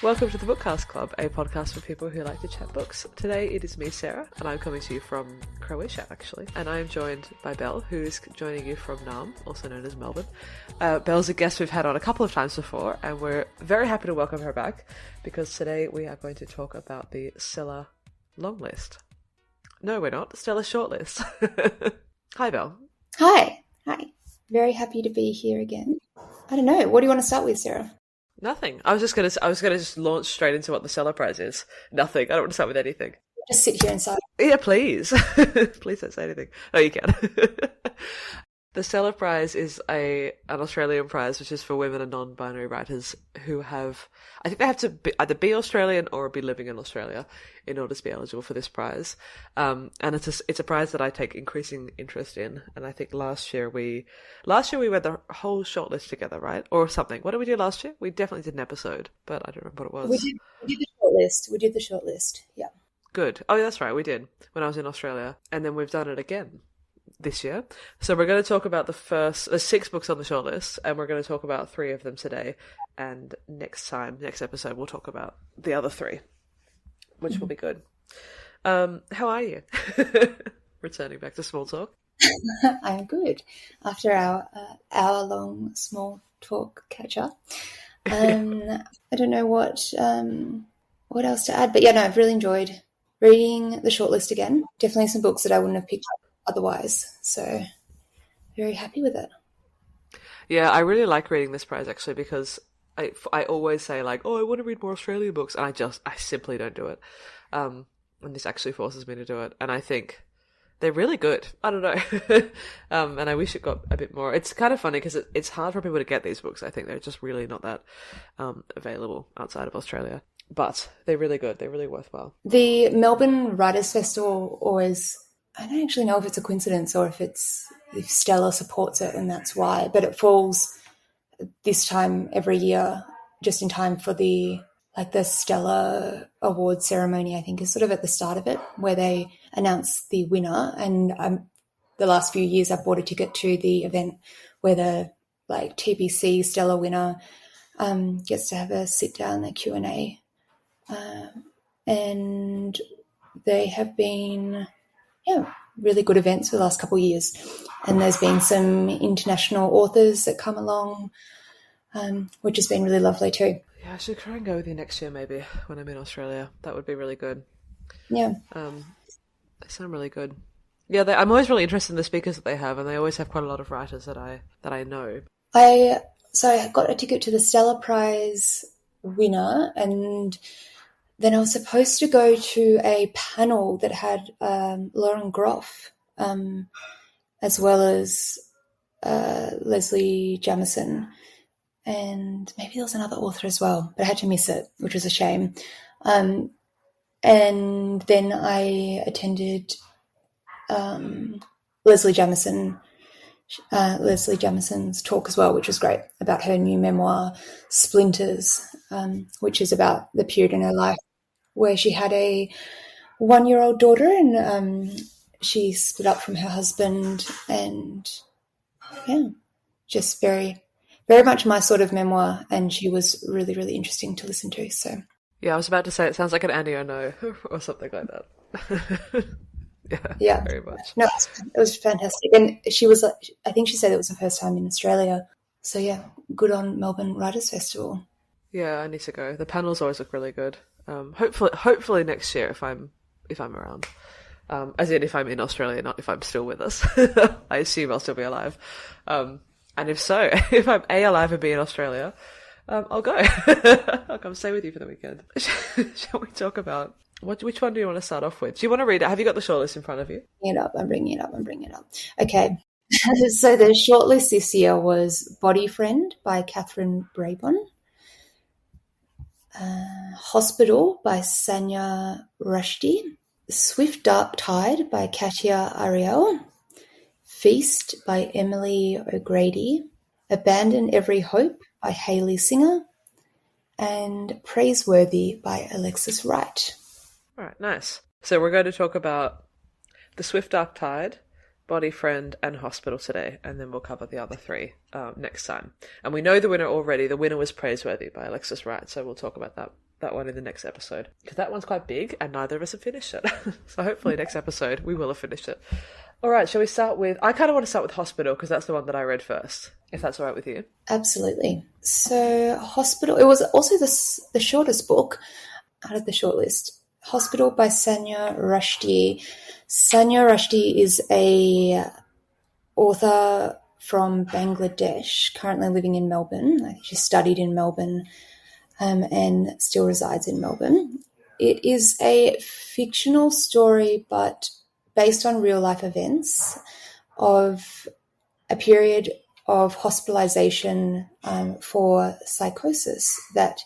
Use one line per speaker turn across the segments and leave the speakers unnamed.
Welcome to the Bookcast Club, a podcast for people who like to chat books. Today it is me, Sarah, and I'm coming to you from Croatia, actually. And I am joined by Belle, who is joining you from Nam, also known as Melbourne. Belle's a guest we've had on a couple of times before, and we're very happy to welcome her back, because today we are going to talk about the Stella long list. No, we're not. Stella shortlist. Hi, Belle.
Hi. Very happy to be here again. I don't know. What do you want to start with, Sarah?
Nothing. I was gonna just launch straight into what the Stella Prize is. Nothing. I don't want to start with anything.
Just sit here and start.
Yeah, please. Please don't say anything. Oh, you can. The Stella Prize is an Australian prize, which is for women and non-binary writers who have, I think they have to either be Australian or be living in Australia in order to be eligible for this prize. And it's a prize that I take increasing interest in. And I think last year we read the whole shortlist together, right? Or something. What did we do last year? We definitely did an episode, but I don't remember what it was.
We did the shortlist. We did the shortlist. Yeah.
Good. Oh, that's right. We did when I was in Australia. And then we've done it again this year. So we're going to talk about there's 6 books on the shortlist, and we're going to talk about 3 of them today. And next episode, we'll talk about the other 3, which will be good. How are you? Returning back to small talk.
I'm good. After our hour-long small talk catch-up. I don't know what else to add, but yeah, no, I've really enjoyed reading the shortlist again. Definitely some books that I wouldn't have picked up otherwise, so very happy with it.
Yeah, I really like reading this prize actually, because I always say like, oh, I want to read more Australian books, and I simply don't do it. And this actually forces me to do it, and I think they're really good. I don't know. And I wish it got a bit more. It's kind of funny because it's hard for people to get these books. I think they're just really not that available outside of Australia. But they're really good. They're really worthwhile.
The Melbourne Writers' Festival always, I don't actually know if it's a coincidence or if Stella supports it and that's why, but it falls this time every year just in time for the Stella Award ceremony, I think, is sort of at the start of it, where they announce the winner. And the last few years I've bought a ticket to the event where the TBC Stella winner gets to have a sit down, a Q&A. And they have been really good events for the last couple of years. And there's been some international authors that come along, which has been really lovely too.
Yeah, I should try and go with you next year maybe when I'm in Australia. That would be really good.
Yeah.
They sound really good. Yeah, I'm always really interested in the speakers that they have, and they always have quite a lot of writers that I know.
I got a ticket to the Stella Prize winner, and then I was supposed to go to a panel that had Lauren Groff, as well as Leslie Jamison, and maybe there was another author as well, but I had to miss it, which was a shame. And then I attended Leslie Jamison's talk as well, which was great, about her new memoir, Splinters, which is about the period in her life where she had a 1-year-old daughter and she split up from her husband, and just very, very much my sort of memoir, and she was really, really interesting to listen to. So
yeah, I was about to say it sounds like an Annie Ono or something like that.
Yeah,
very much.
No, it was fantastic, and she was. I think she said it was her first time in Australia. So yeah, good on Melbourne Writers' Festival.
Yeah, I need to go. The panels always look really good. Hopefully next year if I'm around. As in if I'm in Australia, not if I'm still with us. I assume I'll still be alive. And if so, if I'm alive and be in Australia, I'll go. I'll come stay with you for the weekend. Shall we talk about which one do you want to start off with? Do you want to read it? Have you got the shortlist in front of you?
I'm bringing it up. Okay. So the shortlist this year was Body Friend by Katherine Brabon, Hospital by Sanya Rushdi, Swift Dark Tide by Katia Ariel, Feast by Emily O'Grady, Abandon Every Hope by Hayley Singer, and Praiseworthy by Alexis Wright.
All right, nice. So we're going to talk about The Swift Dark Tide, Body Friend, and Hospital today, and then we'll cover the other 3 next time. And we know the winner already. The winner was Praiseworthy by Alexis Wright, so we'll talk about that that one in the next episode, because that one's quite big and neither of us have finished it. So hopefully next episode we will have finished it. All right, shall we start with... I kind of want to start with Hospital, because that's the one that I read first, if that's all right with you.
Absolutely. So Hospital, it was also the shortest book out of the shortlist. Hospital by Sanya Rushdi. Sanya Rushdi is a author from Bangladesh, currently living in Melbourne. I think she studied in Melbourne and still resides in Melbourne. It is a fictional story, but based on real-life events of a period of hospitalization for psychosis that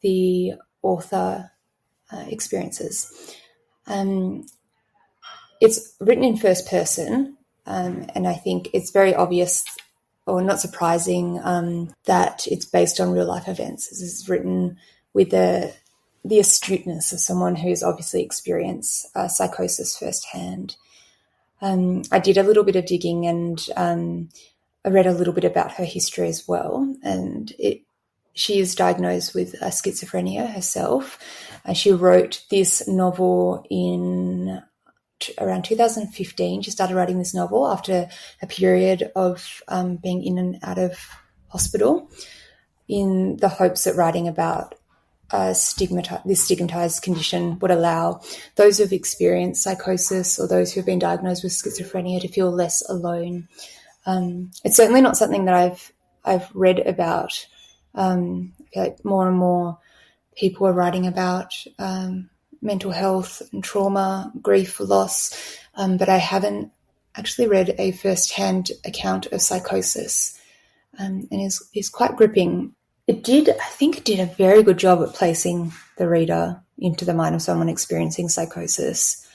the author experiences. It's written in first person, and I think it's very obvious or not surprising that it's based on real-life events. This is written with the astuteness of someone who's obviously experienced psychosis firsthand. I did a little bit of digging, and I read a little bit about her history as well, and she is diagnosed with schizophrenia herself. She wrote this novel in around 2015. She started writing this novel after a period of being in and out of hospital, in the hopes that writing about this stigmatized condition would allow those who've experienced psychosis or those who've been diagnosed with schizophrenia to feel less alone. It's certainly not something that I've read about. I feel like more and more people are writing about mental health and trauma, grief, loss, but I haven't actually read a first-hand account of psychosis, and is quite gripping. I think it did a very good job at placing the reader into the mind of someone experiencing psychosis,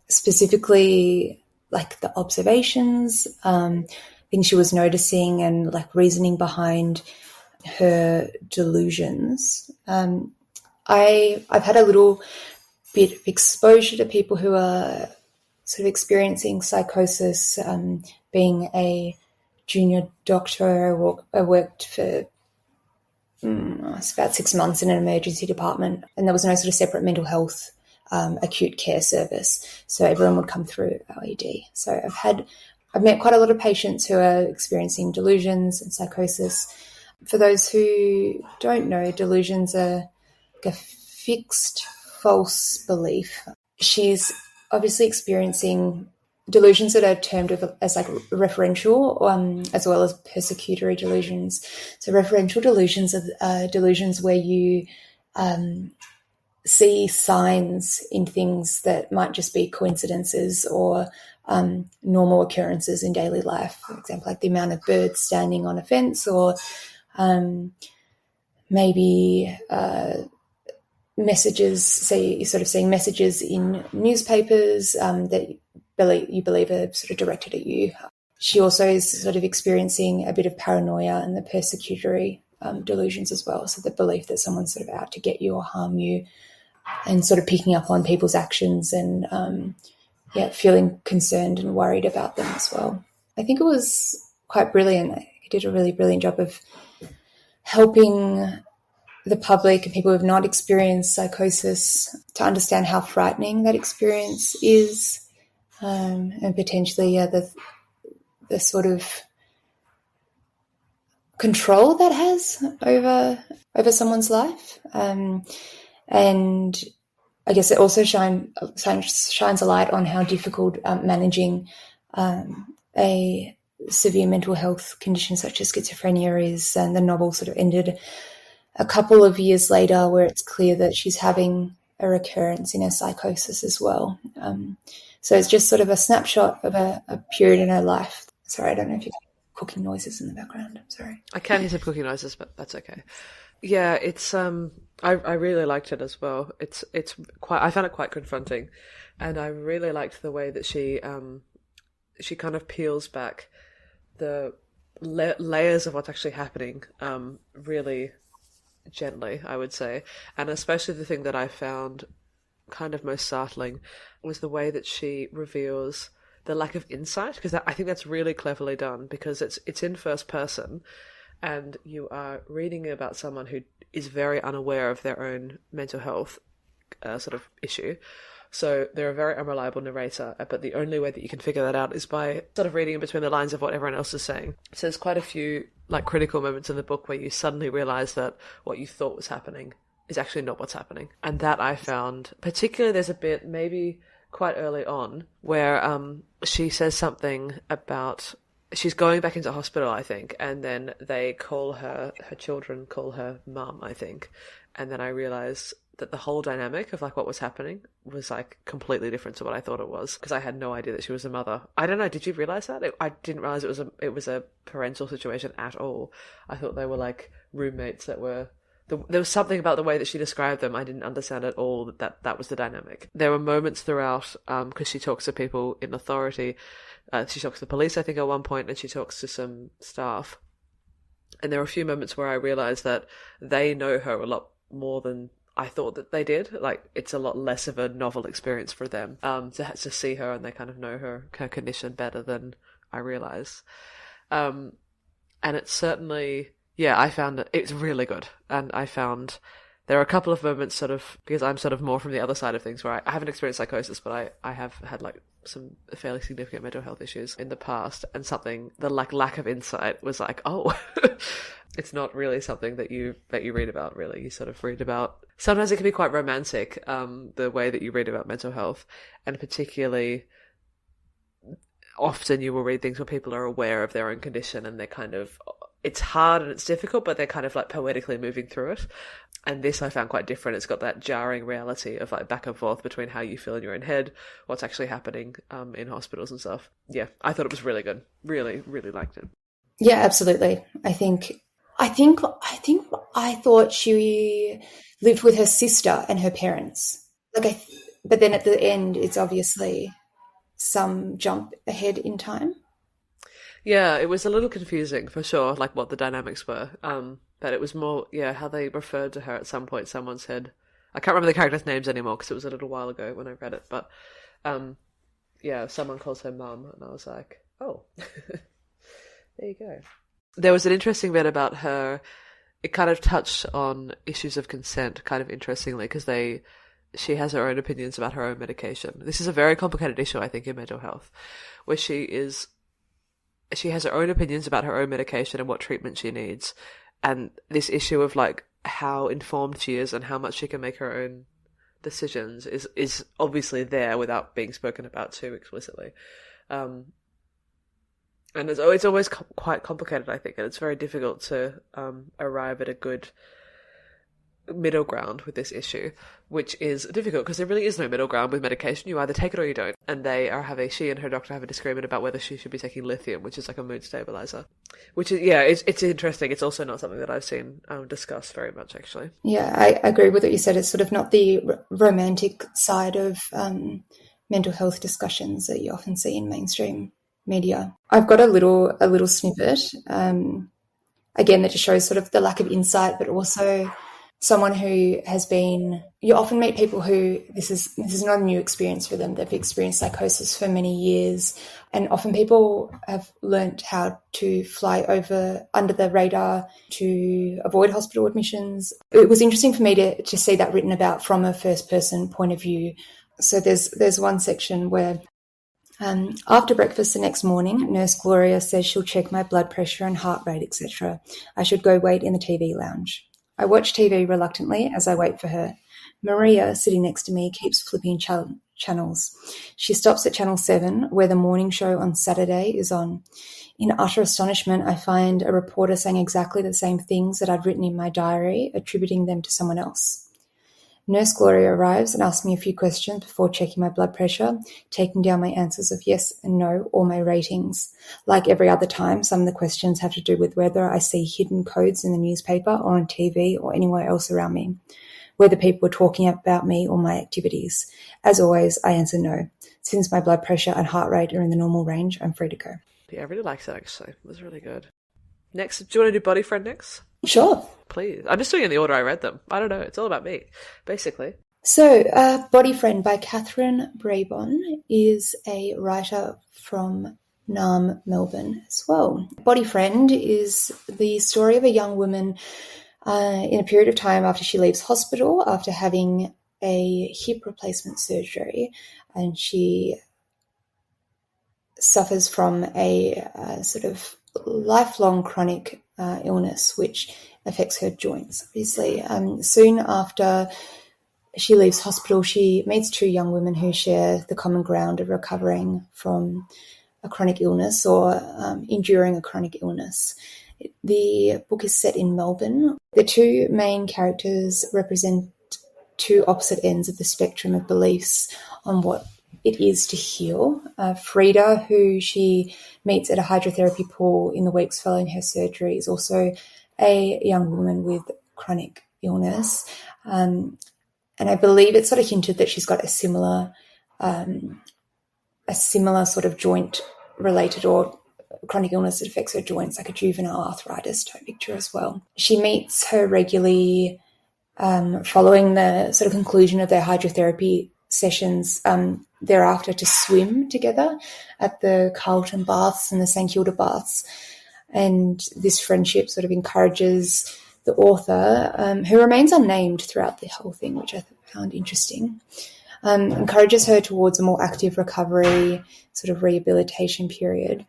specifically like the observations, things she was noticing, and like reasoning behind her delusions. I've had a little bit of exposure to people who are sort of experiencing psychosis. Being a junior doctor, I worked for it's about 6 months in an emergency department, and there was no sort of separate mental health acute care service, so everyone would come through our ED. So I've met quite a lot of patients who are experiencing delusions and psychosis. For those who don't know, delusions are a fixed false belief. She's obviously experiencing delusions that are termed as like referential, as well as persecutory delusions. So referential delusions are delusions where you see signs in things that might just be coincidences or normal occurrences in daily life. For example, like the amount of birds standing on a fence, or maybe messages, say you're sort of seeing messages in newspapers that you believe are sort of directed at you. She also is sort of experiencing a bit of paranoia and the persecutory delusions as well. So the belief that someone's sort of out to get you or harm you, and sort of picking up on people's actions and feeling concerned and worried about them as well. I think it was quite brilliant. He did a really brilliant job of helping the public and people who have not experienced psychosis to understand how frightening that experience is, and potentially the sort of control that has over someone's life. And I guess it also shines a light on how difficult managing a severe mental health condition such as schizophrenia is. And the novel sort of ended a couple of years later, where it's clear that she's having a recurrence in her psychosis as well. So it's just sort of a snapshot of a period in her life. Sorry, I don't know if you're cooking noises in the background. I'm sorry.
I can hear some cooking noises, but that's okay. Yeah, it's I really liked it as well. It's quite, I found it quite confronting, and I really liked the way that she kind of peels back the layers of what's actually happening really gently, I would say. And especially the thing that I found kind of most startling was the way that she reveals the lack of insight, because I think that's really cleverly done, because it's in first person, and you are reading about someone who is very unaware of their own mental health sort of issue. So they're a very unreliable narrator, but the only way that you can figure that out is by sort of reading in between the lines of what everyone else is saying. So there's quite a few like critical moments in the book where you suddenly realise that what you thought was happening is actually not what's happening. And that I found, particularly there's a bit maybe quite early on where she says something about she's going back into hospital, I think, and then they call her children call her mum, I think. And then I realised that the whole dynamic of like what was happening was like completely different to what I thought it was, because I had no idea that she was a mother. I don't know, did you realise that? I didn't realise it was a parental situation at all. I thought they were like roommates that were... There was something about the way that she described them I didn't understand at all that was the dynamic. There were moments throughout, because she talks to people in authority. She talks to the police, I think, at one point, and she talks to some staff. And there were a few moments where I realised that they know her a lot more than I thought that they did. Like, it's a lot less of a novel experience for them to see her, and they kind of know her condition better than I realised. And it's certainly... Yeah, I found it's really good. And I found there are a couple of moments sort of, because I'm sort of more from the other side of things, where I haven't experienced psychosis, but I have had like some fairly significant mental health issues in the past, and the lack of insight was like, oh, it's not really something that you read about, really. You sort of read about, sometimes it can be quite romantic, the way that you read about mental health, and particularly often you will read things where people are aware of their own condition and they're kind of... It's hard and it's difficult, but they're kind of like poetically moving through it. And this I found quite different. It's got that jarring reality of like back and forth between how you feel in your own head, what's actually happening in hospitals and stuff. Yeah, I thought it was really good. Really, really liked it.
Yeah, absolutely. I thought she lived with her sister and her parents. But then at the end, it's obviously some jump ahead in time.
Yeah, it was a little confusing for sure, like what the dynamics were. But it was more, how they referred to her at some point. Someone said, I can't remember the characters' names anymore because it was a little while ago when I read it. But someone calls her mum, and I was like, oh, there you go. There was an interesting bit about her. It kind of touched on issues of consent, kind of interestingly, because she has her own opinions about her own medication. This is a very complicated issue, I think, in mental health, where she has her own opinions about her own medication and what treatment she needs. And this issue of like how informed she is and how much she can make her own decisions is obviously there without being spoken about too explicitly. And it's always quite complicated, I think, and it's very difficult to arrive at a good middle ground with this issue, which is difficult because there really is no middle ground with medication. You either take it or you don't. And she and her doctor have a disagreement about whether she should be taking lithium, which is like a mood stabilizer, which is, it's interesting. It's also not something that I've seen discussed very much, actually.
Yeah, I agree with what you said. It's sort of not the romantic side of mental health discussions that you often see in mainstream media. I've got a little snippet, again, that just shows sort of the lack of insight, but also someone who has been... You often meet people who this is not a new experience for them. They've experienced psychosis for many years, and often people have learnt how to fly under the radar to avoid hospital admissions. It was interesting for me to see that written about from a first-person point of view. So there's one section where after breakfast the next morning, Nurse Gloria says she'll check my blood pressure and heart rate, etc. I should go wait in the TV lounge. I watch TV reluctantly as I wait for her. Maria, sitting next to me, keeps flipping channels. She stops at Channel 7, where the morning show on Saturday is on. In utter astonishment, I find a reporter saying exactly the same things that I'd written in my diary, attributing them to someone else. Nurse Gloria arrives and asks me a few questions before checking my blood pressure, taking down my answers of yes and no or my ratings. Like every other time, some of the questions have to do with whether I see hidden codes in the newspaper or on TV or anywhere else around me, whether people are talking about me or my activities. As always, I answer no. Since my blood pressure and heart rate are in the normal range, I'm free to go.
Yeah, I really liked it, actually. It was really good. Next, do you want to do Body Friend next?
Sure.
Please. I'm just doing it in the order I read them. I don't know. It's all about me, basically.
So, Body Friend by Katherine Brabon is a writer from Nam, Melbourne as well. Body Friend is the story of a young woman in a period of time after she leaves hospital after having a hip replacement surgery, and she suffers from a sort of lifelong chronic illness which affects her joints, obviously. Soon after she leaves hospital, she meets two young women who share the common ground of recovering from a chronic illness or enduring a chronic illness. The book is set in Melbourne. The two main characters represent two opposite ends of the spectrum of beliefs on what it is to heal. Frida, who she meets at a hydrotherapy pool in the weeks following her surgery, is also a young woman with chronic illness. And I believe it's sort of hinted that she's got a similar sort of joint-related or chronic illness that affects her joints, like a juvenile arthritis type picture as well. She meets her regularly following the sort of conclusion of their hydrotherapy sessions thereafter to swim together at the Carlton Baths and the St Kilda Baths. And this friendship sort of encourages the author, who remains unnamed throughout the whole thing, which I found interesting, encourages her towards a more active recovery, sort of rehabilitation period.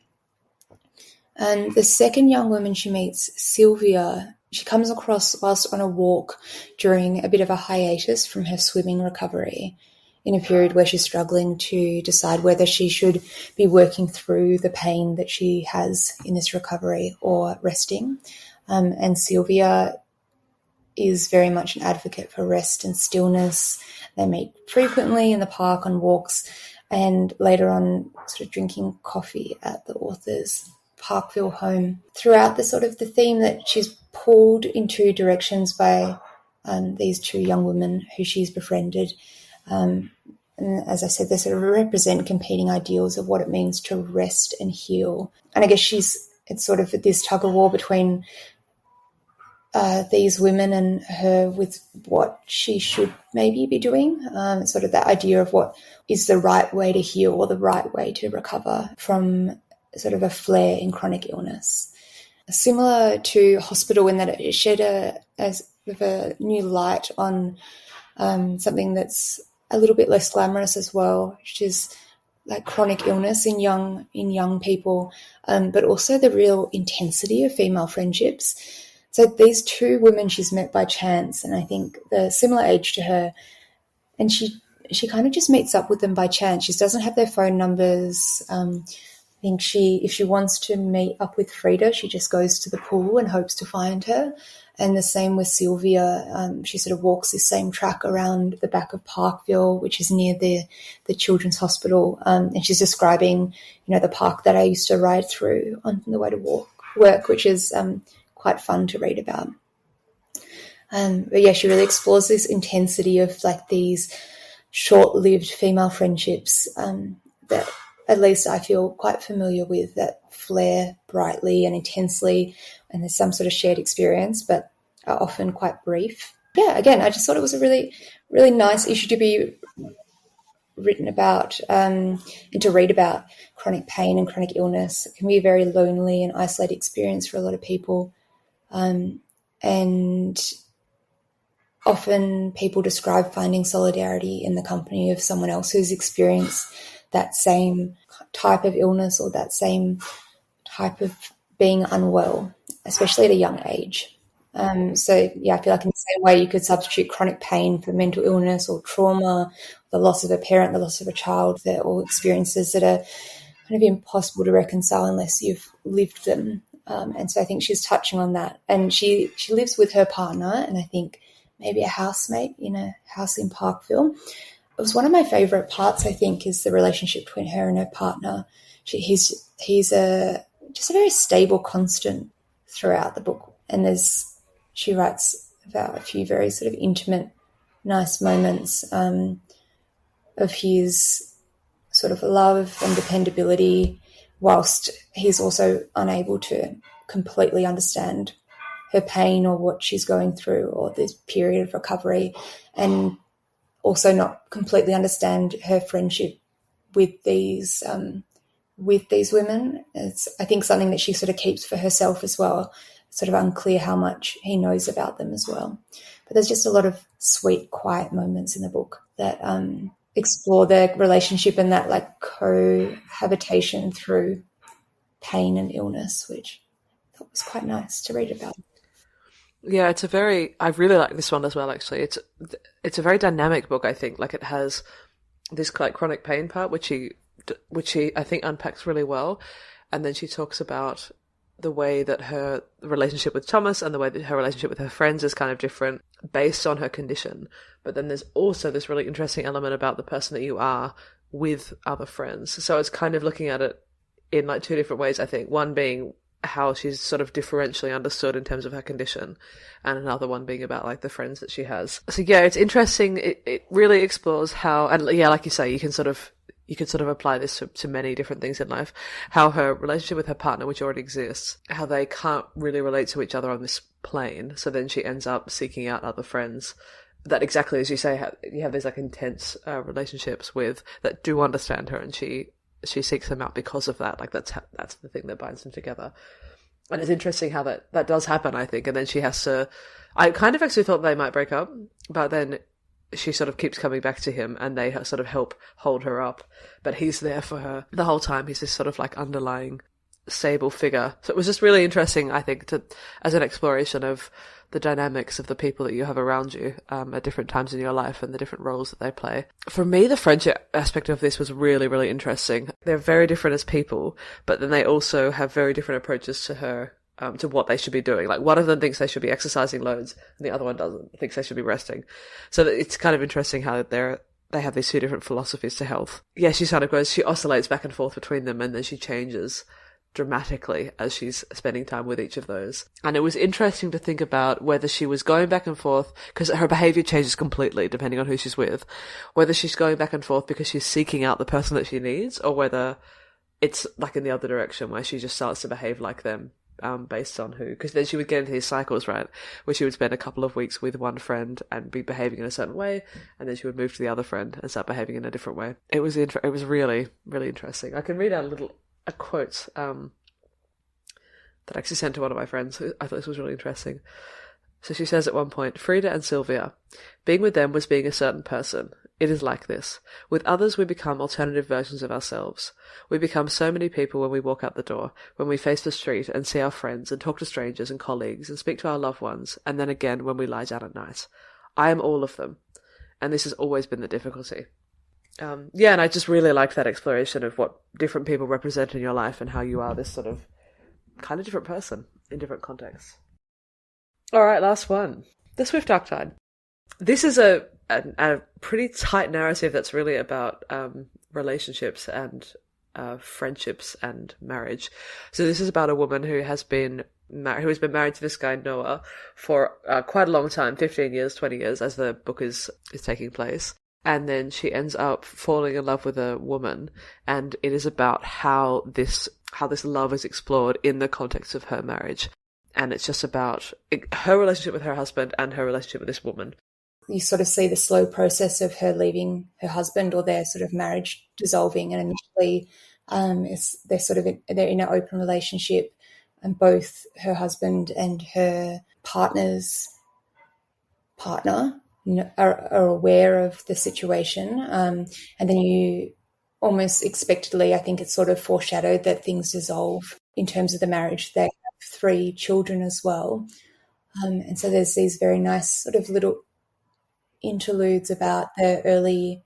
And the second young woman she meets, Sylvia, she comes across whilst on a walk during a bit of a hiatus from her swimming recovery, in a period where she's struggling to decide whether she should be working through the pain that she has in this recovery or resting. And Sylvia is very much an advocate for rest and stillness. They meet frequently in the park on walks and later on sort of drinking coffee at the author's Parkville home. Throughout the sort of the theme that she's pulled in two directions by these two young women who she's befriended. And as I said, they sort of represent competing ideals of what it means to rest and heal. And I guess it's sort of this tug of war between these women and her with what she should maybe be doing. Sort of that idea of what is the right way to heal or the right way to recover from sort of a flare in chronic illness. Similar to Hospital in that it shed a new light on something that's a little bit less glamorous as well, which is like chronic illness in young people, but also the real intensity of female friendships. So these two women she's met by chance, and I think they're similar age to her, and she kind of just meets up with them by chance. She doesn't have their phone numbers. I think if she wants to meet up with Frida, she just goes to the pool and hopes to find her. And the same with Sylvia. She sort of walks this same track around the back of Parkville, which is near the Children's Hospital. And she's describing, the park that I used to ride through on the way to work, which is quite fun to read about. But yeah, she really explores this intensity of like these short-lived female friendships that at least I feel quite familiar with, that flare brightly and intensely, and there's some sort of shared experience, but are often quite brief. Yeah, again, I just thought it was a really, really nice issue to be written about and to read about chronic pain and chronic illness. It can be a very lonely and isolated experience for a lot of people. And often people describe finding solidarity in the company of someone else who's experienced that same type of illness or that same type of being unwell, especially at a young age. So, yeah, I feel like in the same way you could substitute chronic pain for mental illness or trauma, the loss of a parent, the loss of a child. They're all experiences that are kind of impossible to reconcile unless you've lived them. And so I think she's touching on that. And she lives with her partner and I think maybe a housemate in a house in Parkville. It was one of my favourite parts, I think, is the relationship between her and her partner. He's just a very stable constant throughout the book. And she writes about a few very sort of intimate, nice moments of his sort of love and dependability, whilst he's also unable to completely understand her pain or what she's going through or this period of recovery, and also not completely understand her friendship with these with these women. It's, I think, something that she sort of keeps for herself as well. It's sort of unclear how much he knows about them as well. But there's just a lot of sweet, quiet moments in the book that explore their relationship and that like cohabitation through pain and illness, which I thought was quite nice to read about.
Yeah, I really like this one as well, actually. It's a very dynamic book, I think. Like, it has this like chronic pain part, which he I think unpacks really well. And then she talks about the way that her relationship with Thomas and the way that her relationship with her friends is kind of different based on her condition. But then there's also this really interesting element about the person that you are with other friends. So it's kind of looking at it in like two different ways, I think. One being how she's sort of differentially understood in terms of her condition, and another one being about like the friends that she has. So yeah, it's interesting. It really explores how, and yeah, like you say, you can sort of apply this to many different things in life. How her relationship with her partner, which already exists, how they can't really relate to each other on this plane. So then she ends up seeking out other friends that, exactly as you say, you have these like intense relationships with, that do understand her, and she seeks them out because of that. Like that's the thing that binds them together. And it's interesting how that does happen, I think. And then she has to, I kind of actually thought they might break up, but then she sort of keeps coming back to him, and they sort of help hold her up. But he's there for her the whole time. He's this sort of like underlying stable figure. So it was just really interesting, I think, as an exploration of the dynamics of the people that you have around you at different times in your life and the different roles that they play. For me, the friendship aspect of this was really, really interesting. They're very different as people, but then they also have very different approaches to her, to what they should be doing. Like, one of them thinks they should be exercising loads, and the other one doesn't, thinks they should be resting. So it's kind of interesting how they have these two different philosophies to health. Yeah, she oscillates back and forth between them, and then she changes dramatically as she's spending time with each of those. And it was interesting to think about whether she was going back and forth, because her behaviour changes completely depending on who she's with, whether she's going back and forth because she's seeking out the person that she needs, or whether it's like in the other direction where she just starts to behave like them based on who. Because then she would get into these cycles, right, where she would spend a couple of weeks with one friend and be behaving in a certain way, and then she would move to the other friend and start behaving in a different way. It was really, really interesting. I can read out a quote that I actually sent to one of my friends. I thought this was really interesting. So she says at one point, "Frida and Sylvia, being with them was being a certain person. It is like this. With others we become alternative versions of ourselves. We become so many people when we walk out the door, when we face the street and see our friends and talk to strangers and colleagues and speak to our loved ones, and then again when we lie down at night. I am all of them. And this has always been the difficulty." Yeah, and I just really liked that exploration of what different people represent in your life and how you are this sort of kind of different person in different contexts. All right, last one. The Swift Arctide. This is a pretty tight narrative that's really about relationships and friendships and marriage. So this is about a woman who has been married to this guy Noah for quite a long time, 15 years, 20 years, as the book is taking place. And then she ends up falling in love with a woman, and it is about how this love is explored in the context of her marriage. And it's just about her relationship with her husband and her relationship with this woman.
You sort of see the slow process of her leaving her husband, or their sort of marriage dissolving. And initially, they're in an open relationship, and both her husband and her partner's partner are aware of the situation. And then you almost expectedly, I think it's sort of foreshadowed that things dissolve in terms of the marriage. They have 3 children as well. And so there's these very nice sort of little interludes about their early,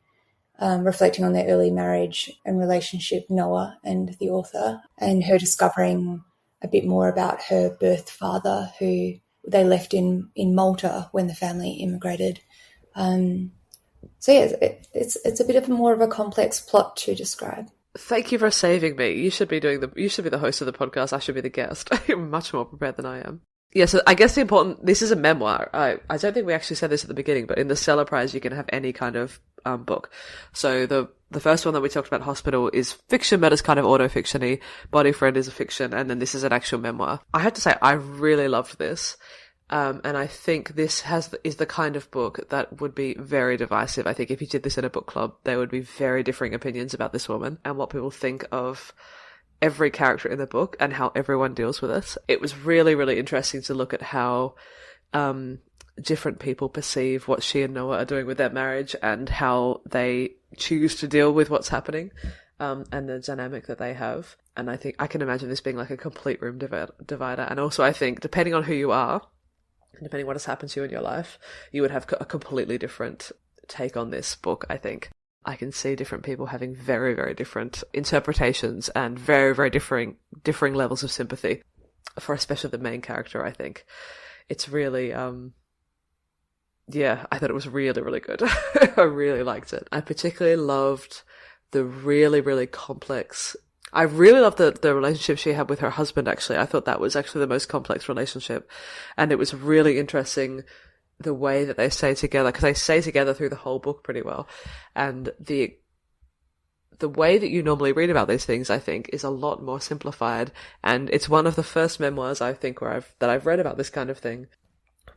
reflecting on their early marriage and relationship, Noah and the author, and her discovering a bit more about her birth father, who they left in Malta when the family immigrated. So yeah, it's a bit of more of a complex plot to describe.
Thank you for saving me. You should be the host of the podcast. I should be the guest. You're much more prepared than I am. Yeah, so I guess this is a memoir. I don't think we actually said this at the beginning, but in the Stella Prize you can have any kind of book. So the first one that we talked about, Hospital, is fiction, but it's kind of auto-fiction-y. Body Friend is a fiction, and then this is an actual memoir. I have to say, I really loved this. And I think this is the kind of book that would be very divisive. I think if you did this in a book club, there would be very differing opinions about this woman and what people think of every character in the book and how everyone deals with it. It was really, really interesting to look at how different people perceive what she and Noah are doing with their marriage and how they choose to deal with what's happening, and the dynamic that they have. And I think I can imagine this being like a complete room divider. And also I think depending on who you are, and depending what has happened to you in your life, you would have a completely different take on this book, I think. I can see different people having very, very different interpretations and very, very differing levels of sympathy for especially the main character, I think. It's really, yeah, I thought it was really, really good. I really liked it. I particularly loved the really, really complex... I really loved the relationship she had with her husband, actually. I thought that was actually the most complex relationship. And it was really interesting the way that they stay together, because they stay together through the whole book pretty well. And the way that you normally read about these things, I think, is a lot more simplified. And it's one of the first memoirs, I think, that I've read about this kind of thing,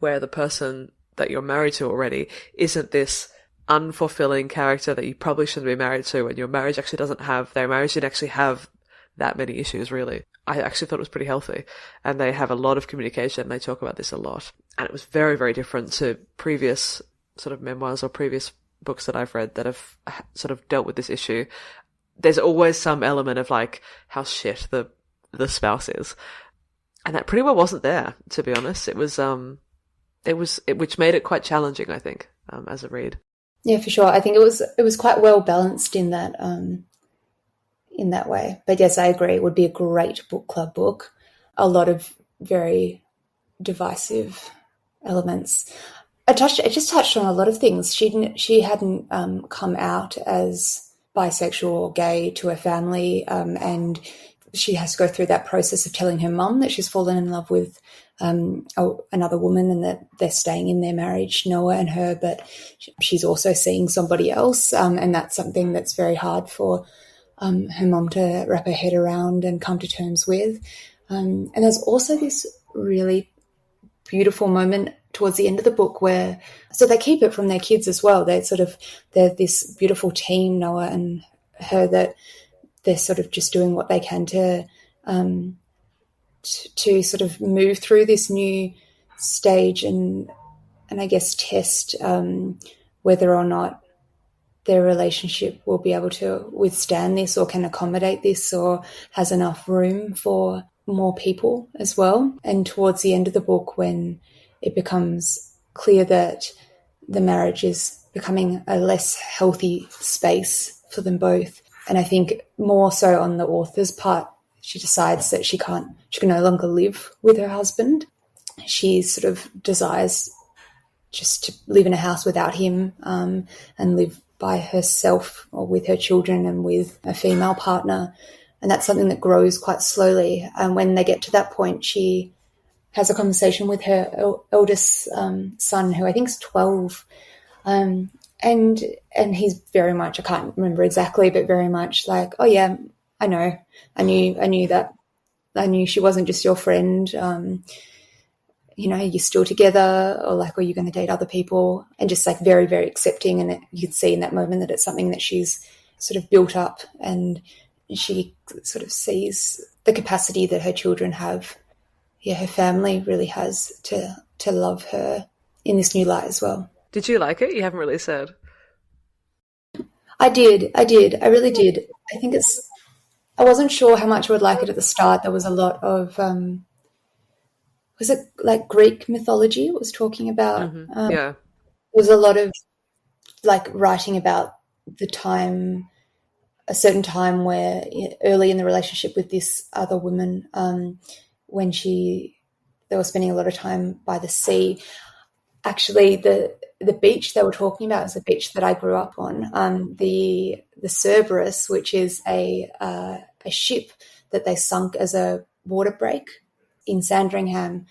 where the person that you're married to already isn't this unfulfilling character that you probably shouldn't be married to, and their marriage didn't actually have that many issues, really. I actually thought it was pretty healthy, and they have a lot of communication, and they talk about this a lot. And it was very, very different to previous sort of memoirs or previous books that I've read that have sort of dealt with this issue. There's always some element of like how shit the spouse is, and that pretty well wasn't there, to be honest. It was which made it quite challenging, I think, as a read.
Yeah, for sure. I think it was quite well balanced in that way. But yes, I agree. It would be a great book club book. A lot of very divisive elements. I just touched on a lot of things. She hadn't come out as bisexual or gay to her family, and she has to go through that process of telling her mum that she's fallen in love with another woman and that they're staying in their marriage, Noah and her, but she's also seeing somebody else, and that's something that's very hard for her mum to wrap her head around and come to terms with. And there's also this really beautiful moment towards the end of the book where, so they keep it from their kids as well. They're this beautiful team, Noah and her, that they're sort of just doing what they can to sort of move through this new stage and I guess test whether or not their relationship will be able to withstand this or can accommodate this or has enough room for more people as well. And towards the end of the book, when it becomes clear that the marriage is becoming a less healthy space for them both, and I think more so on the author's part, she decides that she can no longer live with her husband. She sort of desires just to live in a house without him, and live by herself or with her children and with a female partner. And that's something that grows quite slowly. And when they get to that point, she has a conversation with her eldest son, who I think is 12. And he's very much, I can't remember exactly, but very much like, oh yeah, I know. I knew that. I knew she wasn't just your friend. You're still together, or like, are you going to date other people? And just like very, very accepting. And you could see in that moment that it's something that she's sort of built up, and she sort of sees the capacity that her children have. Yeah, her family really has to love her in this new light as well.
Did you like it? You haven't really said.
I did. I really did. I think I wasn't sure how much I would like it at the start. There was a lot of, was it like Greek mythology it was talking about?
Mm-hmm. Yeah.
There was a lot of like writing about a certain time where early in the relationship with this other woman, when they were spending a lot of time by the sea. Actually, the beach they were talking about is a beach that I grew up on, the Cerberus, which is a ship that they sunk as a water break in Sandringham.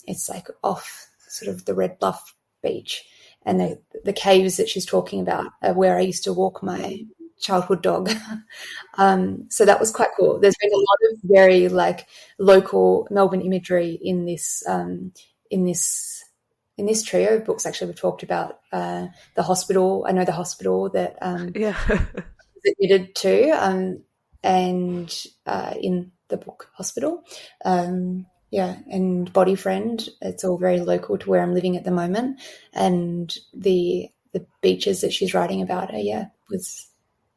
It's like off sort of the Red Bluff beach, and the caves that she's talking about are where I used to walk my childhood dog. So that was quite cool. There's been a lot of very like local Melbourne imagery in this trio of books. Actually, we've talked about the hospital. I know the hospital that
yeah.
is admitted to, and in the book Hospital. And Body Friend, it's all very local to where I'm living at the moment. And the beaches that she's writing about was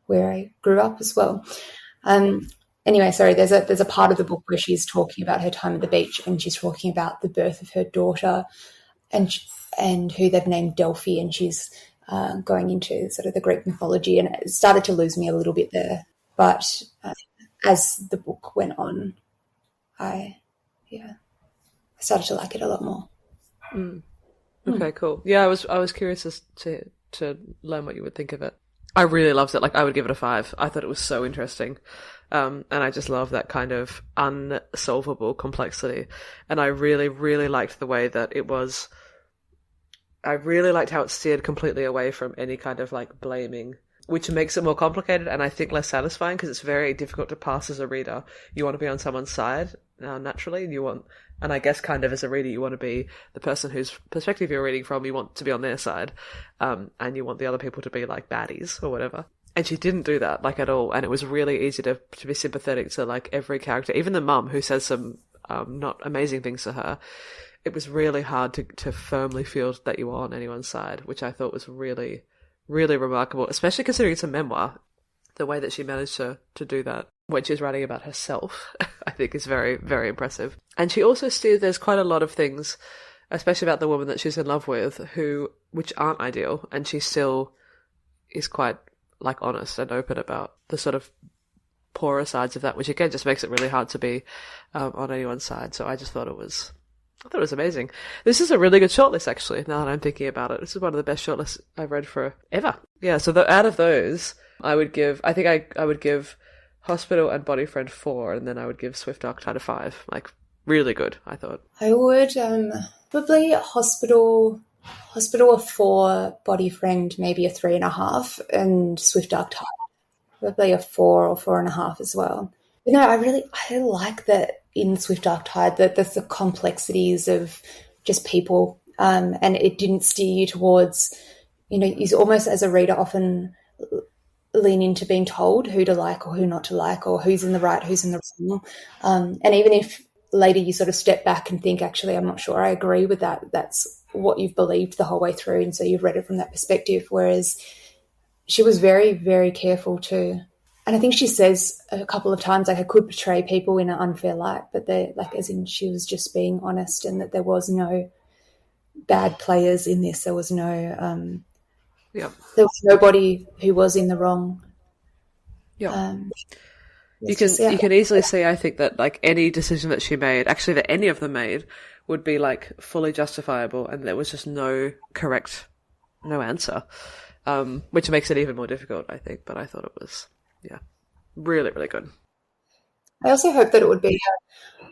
where I grew up as well. Anyway, sorry, there's a part of the book where she's talking about her time at the beach, and she's talking about the birth of her daughter and who they've named Delphi, and she's going into sort of the Greek mythology, and it started to lose me a little bit there. But as the book went on, I started to like it a lot more.
Okay, cool. Yeah, I was curious as to learn what you would think of it. I really loved it. Like, I would give it a 5. I thought it was so interesting. And I just love that kind of unsolvable complexity. And I really, really liked the way that it was. I really liked how it steered completely away from any kind of like blaming, which makes it more complicated and I think less satisfying because it's very difficult to pass as a reader. You want to be on someone's side naturally, and I guess kind of as a reader you want to be the person whose perspective you're reading from. You want to be on their side, and you want the other people to be like baddies or whatever. And she didn't do that like at all, and it was really easy to be sympathetic to like every character, even the mum who says some not amazing things to her. It was really hard to firmly feel that you were on anyone's side, which I thought was really, really remarkable, especially considering it's a memoir. The way that she managed to do that when she's writing about herself, I think is very, very impressive. And she also there's quite a lot of things, especially about the woman that she's in love with, which aren't ideal, and she still is quite like honest and open about the sort of poorer sides of that, which again just makes it really hard to be on anyone's side. So I thought it was amazing. This is a really good shortlist, actually, now that I'm thinking about it. This is one of the best shortlists I've read forever. Yeah, so out of those, I would give Hospital and Body Friend 4, and then I would give Swift Dark Tide a 5. Like, really good, I thought.
I would probably Hospital a 4, Body Friend maybe a 3.5, and Swift Dark Tide probably a 4 or 4.5 as well. But no, I like that in Swift Dark Tide that there's the complexities of just people, and it didn't steer you towards, you almost as a reader often lean into being told who to like or who not to like, or who's in the right, who's in the wrong. And even if later you sort of step back and think, actually, I'm not sure I agree with that, that's what you've believed the whole way through, and so you've read it from that perspective. Whereas she was very, very careful to, and I think she says a couple of times, like, I could portray people in an unfair light, but they're like, as in she was just being honest, and that there was no bad players in this. There was no, there was nobody who was in the wrong.
Yeah. You can easily see, I think, that like any decision that she made, actually that any of them made, would be like fully justifiable, and there was just no answer, which makes it even more difficult, I think. But I thought it was, really, really good.
I also hope that it would be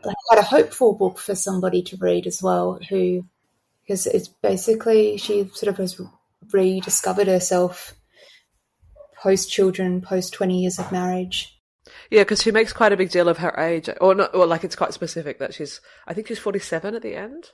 quite a hopeful book for somebody to read as well, because it's basically, she sort of has rediscovered herself post-children, post-20 years of marriage.
Yeah, because she makes quite a big deal of her age, or like it's quite specific that I think she's 47 at the end,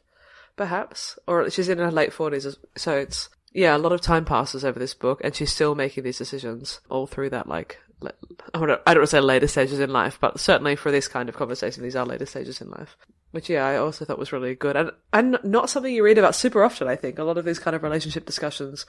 perhaps, or she's in her late 40s. So it's, a lot of time passes over this book, and she's still making these decisions all through that, like, I don't want to say later stages in life, but certainly for this kind of conversation, these are later stages in life. Which, I also thought was really good. And not something you read about super often, I think. A lot of these kind of relationship discussions,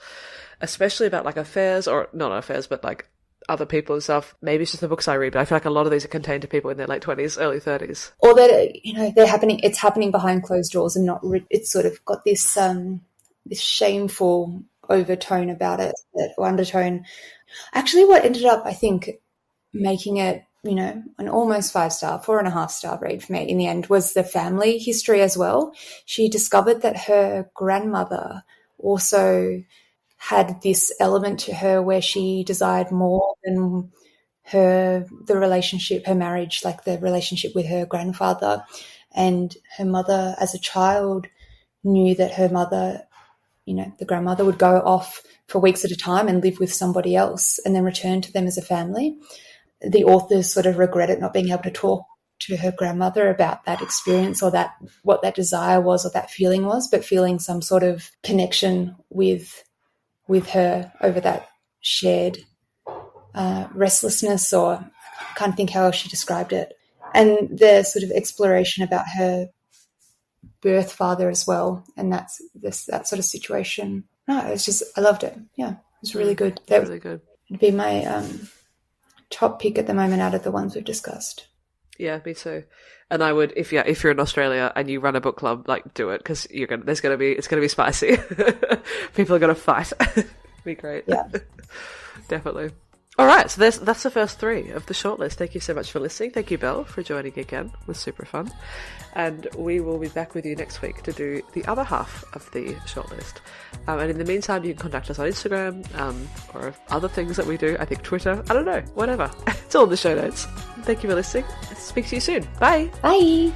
especially about, like, affairs, or not affairs, but, like, other people and stuff. Maybe it's just the books I read, but I feel like a lot of these are contained to people in their late 20s, early 30s.
Or that, they're happening, it's happening behind closed doors and not, it's sort of got this this shameful overtone about it, or undertone. Actually, what ended up, I think, making it, an almost 5-star, 4.5-star read for me in the end was the family history as well. She discovered that her grandmother also had this element to her where she desired more than her marriage, like the relationship with her grandfather. And her mother, as a child, knew that her mother, the grandmother, would go off for weeks at a time and live with somebody else and then return to them as a family. The authors sort of regretted not being able to talk to her grandmother about that experience, or that what that desire was, or that feeling was, but feeling some sort of connection with her over that shared restlessness, or I can't think how else she described it. And the sort of exploration about her birth father as well, and that sort of situation. No, it's just, I loved it. Yeah, it was really good. That
really good.
would be my top pick at the moment out of the ones we've discussed.
Yeah, me too. And I would, if you're in Australia and you run a book club, like, do it, because it's gonna be spicy. People are gonna fight. It'd be great.
Yeah,
definitely. All right, so that's the first 3 of the shortlist. Thank you so much for listening. Thank you, Belle, for joining again. It was super fun. And we will be back with you next week to do the other half of the shortlist. And in the meantime, you can contact us on Instagram or other things that we do. I think Twitter. I don't know. Whatever. It's all in the show notes. Thank you for listening. Speak to you soon. Bye.
Bye.